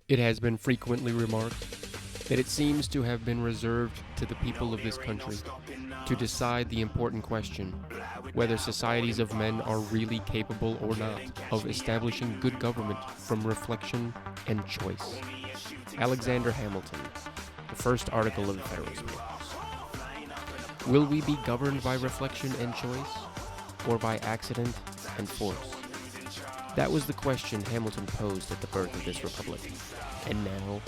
It has been frequently remarked that it seems to have been reserved to the people of this country to decide the important question whether societies of men are really capable or not of establishing good government from reflection and choice. Alexander Hamilton, the first article of the Federalist Papers. Will we be governed by reflection and choice, or by accident and force? That was the question Hamilton posed at the birth of this republic. And now,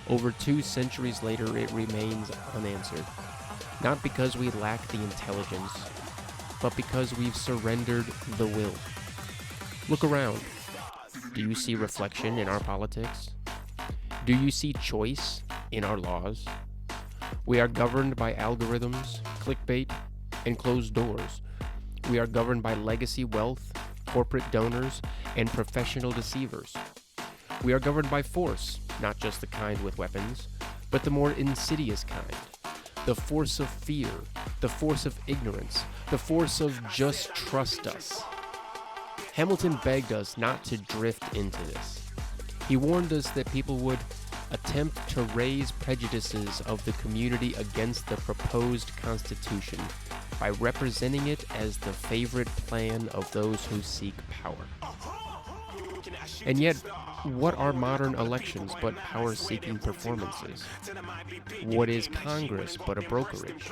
over 2 centuries later, it remains unanswered. Not because we lack the intelligence, but because we've surrendered the will. Look around. Do you see reflection in our politics? Do you see choice in our laws? We are governed by algorithms, clickbait, and closed doors. We are governed by legacy wealth, corporate donors, and professional deceivers. We are governed by force, not just the kind with weapons, but the more insidious kind. The force of fear, the force of ignorance, the force of just trust us. Hamilton begged us not to drift into this. He warned us that people would attempt to raise prejudices of the community against the proposed Constitution by representing it as the favorite plan of those who seek power. And yet, what are modern elections but power-seeking performances? What is Congress but a brokerage?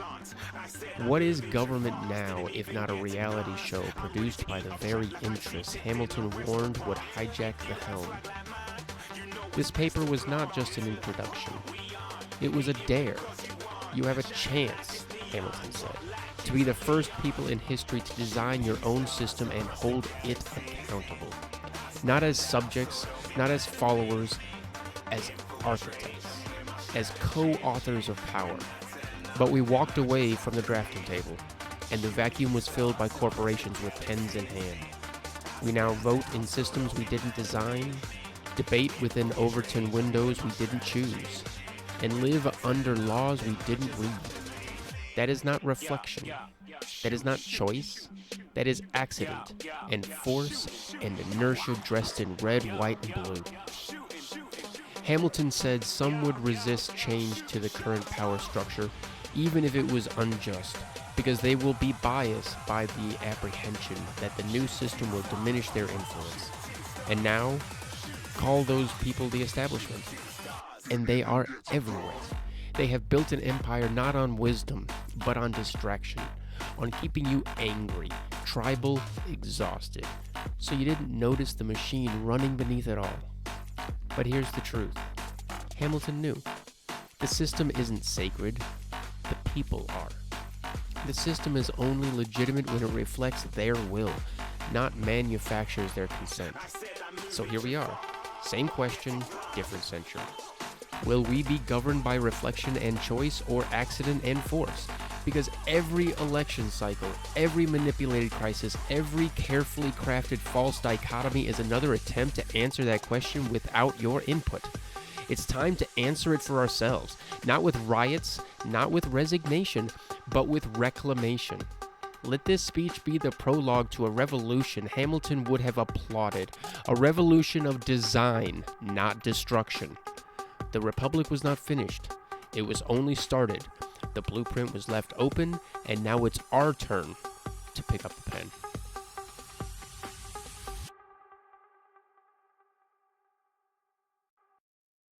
What is government now if not a reality show produced by the very interests Hamilton warned would hijack the helm? This paper was not just an introduction. It was a dare. You have a chance, Hamilton said, to be the first people in history to design your own system and hold it accountable. Not as subjects, not as followers, as architects, as co-authors of power. But we walked away from the drafting table, and the vacuum was filled by corporations with pens in hand. We now vote in systems we didn't design, debate within Overton windows we didn't choose, and live under laws we didn't read. That is not reflection. That is not choice. That is accident and force and inertia dressed in red, white, and blue. Hamilton said some would resist change to the current power structure, even if it was unjust, because they will be biased by the apprehension that the new system will diminish their influence. And now, call those people the establishment. And they are everywhere. They have built an empire not on wisdom, but on distraction, on keeping you angry, tribal, exhausted, so you didn't notice the machine running beneath it all. But here's the truth. Hamilton knew. The system isn't sacred. The people are. The system is only legitimate when it reflects their will, not manufactures their consent. So here we are. Same question, different century. Will we be governed by reflection and choice, or accident and force? Because every election cycle, every manipulated crisis, every carefully crafted false dichotomy is another attempt to answer that question without your input. It's time to answer it for ourselves, not with riots, not with resignation, but with reclamation. Let this speech be the prologue to a revolution Hamilton would have applauded, a revolution of design, not destruction. The Republic was not finished. It was only started. The blueprint was left open, and now it's our turn to pick up the pen.